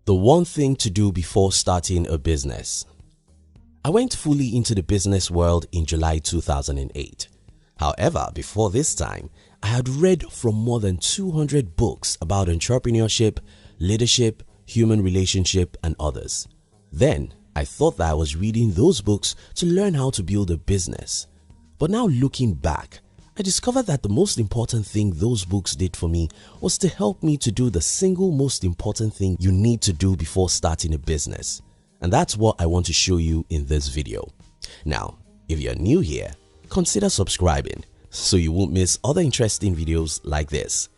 The one thing to do before starting a business. I went fully into the business world in July 2008. However, before this time, I had read from more than 200 books about entrepreneurship, leadership, human relationship, and others. Then, I thought that I was reading those books to learn how to build a business. But now looking back, I discovered that the most important thing those books did for me was to help me to do the single most important thing you need to do before starting a business. And that's what I want to show you in this video. Now, if you're new here, consider subscribing so you won't miss other interesting videos like this.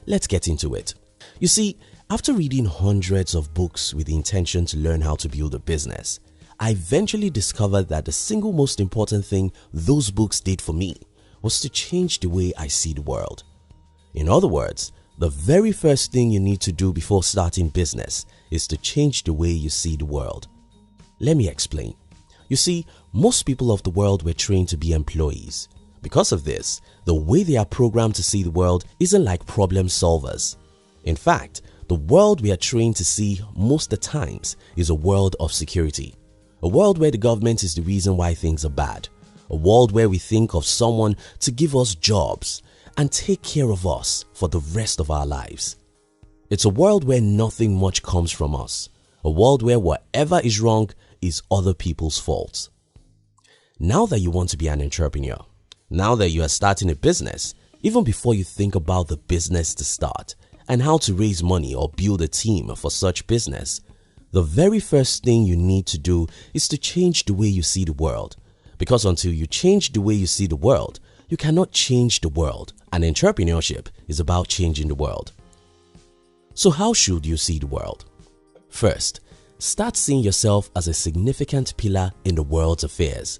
Let's get into it. You see, after reading hundreds of books with the intention to learn how to build a business, I eventually discovered that the single most important thing those books did for me was to change the way I see the world. In other words, the very first thing you need to do before starting business is to change the way you see the world. Let me explain. You see, most people of the world were trained to be employees. Because of this, the way they are programmed to see the world isn't like problem solvers. In fact, the world we are trained to see most of the times is a world of security. A world where the government is the reason why things are bad. A world where we think of someone to give us jobs and take care of us for the rest of our lives. It's a world where nothing much comes from us. A world where whatever is wrong is other people's faults. Now that you want to be an entrepreneur, now that you are starting a business, even before you think about the business to start and how to raise money or build a team for such business, the very first thing you need to do is to change the way you see the world. Because until you change the way you see the world, you cannot change the world, and entrepreneurship is about changing the world. So how should you see the world? First, start seeing yourself as a significant pillar in the world's affairs.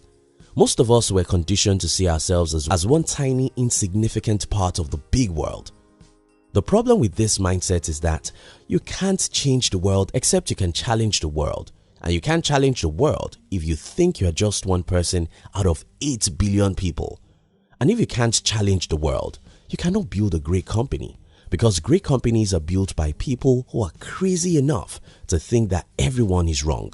Most of us were conditioned to see ourselves as one tiny, insignificant part of the big world. The problem with this mindset is that you can't change the world except you can challenge the world. And you can't challenge the world if you think you're just one person out of 8 billion people. And if you can't challenge the world, you cannot build a great company, because great companies are built by people who are crazy enough to think that everyone is wrong.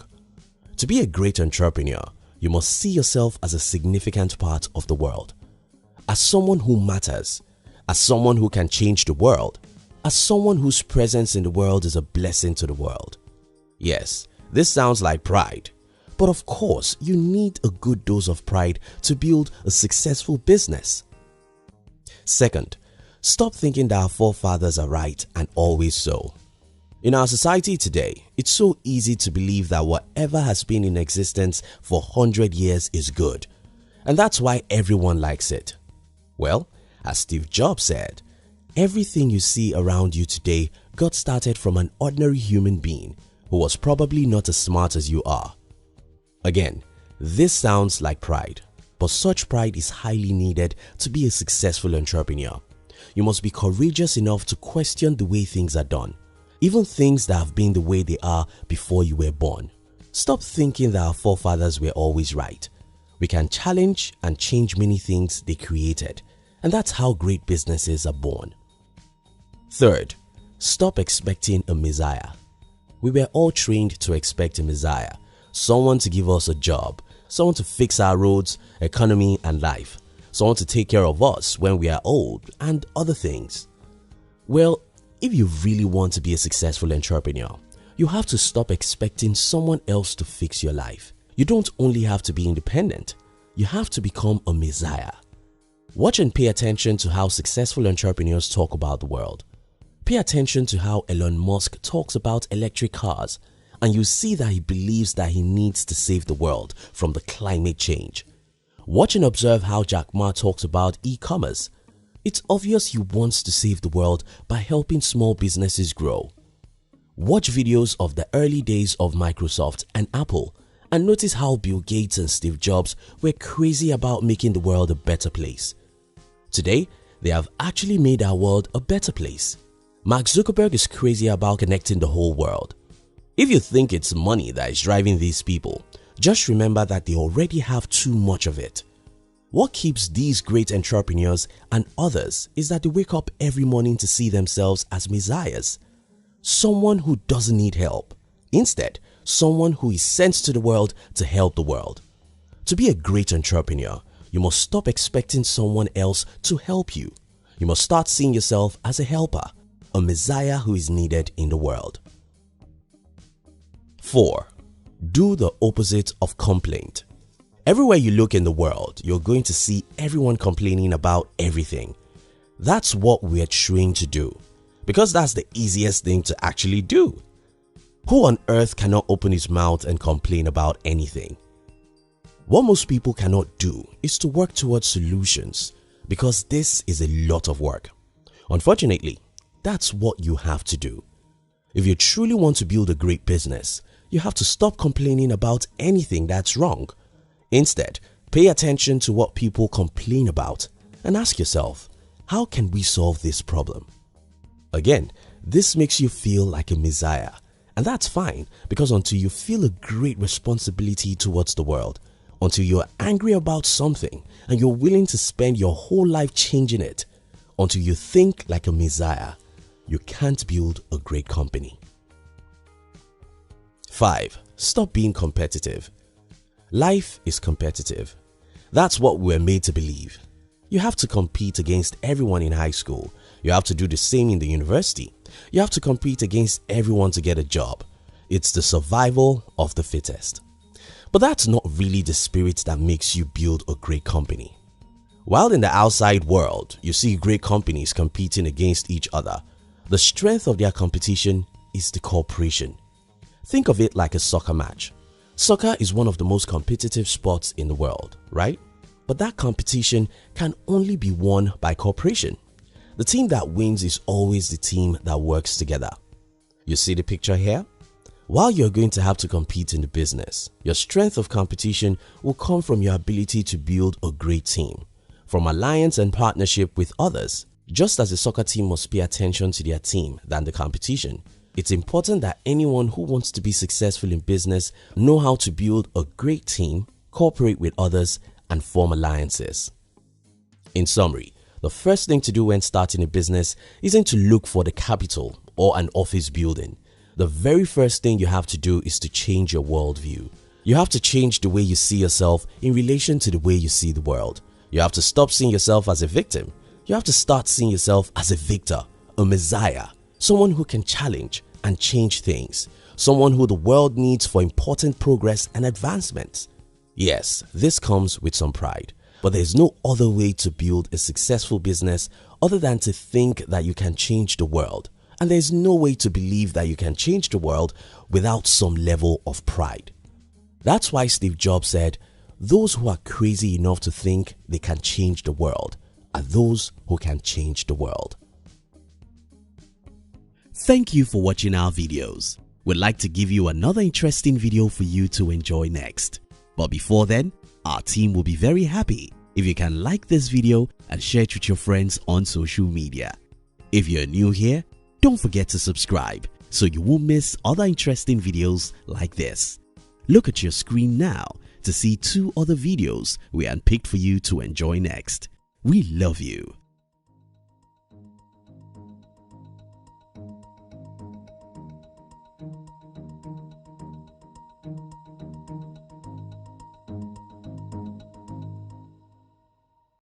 To be a great entrepreneur, you must see yourself as a significant part of the world, as someone who matters, as someone who can change the world, as someone whose presence in the world is a blessing to the world. Yes, this sounds like pride, but of course you need a good dose of pride to build a successful business. Second, stop thinking that our forefathers are right and always so. In our society today, it's so easy to believe that whatever has been in existence for 100 years is good, and that's why everyone likes it. Well, as Steve Jobs said, everything you see around you today got started from an ordinary human being who was probably not as smart as you are. Again, this sounds like pride, but such pride is highly needed to be a successful entrepreneur. You must be courageous enough to question the way things are done, even things that have been the way they are before you were born. Stop thinking that our forefathers were always right. We can challenge and change many things they created, and that's how great businesses are born. Third, stop expecting a messiah. We were all trained to expect a messiah, someone to give us a job, someone to fix our roads, economy and life, someone to take care of us when we are old and other things. Well, if you really want to be a successful entrepreneur, you have to stop expecting someone else to fix your life. You don't only have to be independent, you have to become a messiah. Watch and pay attention to how successful entrepreneurs talk about the world. Pay attention to how Elon Musk talks about electric cars, and you see that he believes that he needs to save the world from the climate change. Watch and observe how Jack Ma talks about e-commerce. It's obvious he wants to save the world by helping small businesses grow. Watch videos of the early days of Microsoft and Apple and notice how Bill Gates and Steve Jobs were crazy about making the world a better place. Today, they have actually made our world a better place. Mark Zuckerberg is crazy about connecting the whole world. If you think it's money that is driving these people, just remember that they already have too much of it. What keeps these great entrepreneurs and others is that they wake up every morning to see themselves as messiahs. Someone who doesn't need help, Instead, someone who is sent to the world to help the world. To be a great entrepreneur, you must stop expecting someone else to help you. You must start seeing yourself as a helper, a messiah who is needed in the world. 4. Do the opposite of complaint. Everywhere you look in the world, you're going to see everyone complaining about everything. That's what we're trained to do, because that's the easiest thing to actually do. Who on earth cannot open his mouth and complain about anything? What most people cannot do is to work towards solutions, because this is a lot of work. Unfortunately, that's what you have to do. If you truly want to build a great business, you have to stop complaining about anything that's wrong. Instead, pay attention to what people complain about and ask yourself, how can we solve this problem? Again, this makes you feel like a messiah, and that's fine, because until you feel a great responsibility towards the world, until you're angry about something and you're willing to spend your whole life changing it, until you think like a messiah, you can't build a great company. 5. Stop being competitive. Life is competitive. That's what we're made to believe. You have to compete against everyone in high school. You have to do the same in the university. You have to compete against everyone to get a job. It's the survival of the fittest. But that's not really the spirit that makes you build a great company. While in the outside world, you see great companies competing against each other, the strength of their competition is the cooperation. Think of it like a soccer match. Soccer is one of the most competitive sports in the world, right? But that competition can only be won by cooperation. The team that wins is always the team that works together. You see the picture here? While you're going to have to compete in the business, your strength of competition will come from your ability to build a great team, from alliance and partnership with others. Just as a soccer team must pay attention to their team than the competition, it's important that anyone who wants to be successful in business know how to build a great team, cooperate with others, and form alliances. In summary, the first thing to do when starting a business isn't to look for the capital or an office building. The very first thing you have to do is to change your worldview. You have to change the way you see yourself in relation to the way you see the world. You have to stop seeing yourself as a victim. You have to start seeing yourself as a victor, a messiah, someone who can challenge and change things, someone who the world needs for important progress and advancement. Yes, this comes with some pride, but there's no other way to build a successful business other than to think that you can change the world. And there's no way to believe that you can change the world without some level of pride. That's why Steve Jobs said, those who are crazy enough to think they can change the world are those who can change the world. Thank you for watching our videos. We'd like to give you another interesting video for you to enjoy next. But before then, our team will be very happy if you can like this video and share it with your friends on social media. If you're new here, don't forget to subscribe so you won't miss other interesting videos like this. Look at your screen now to see 2 other videos we handpicked for you to enjoy next. We love you.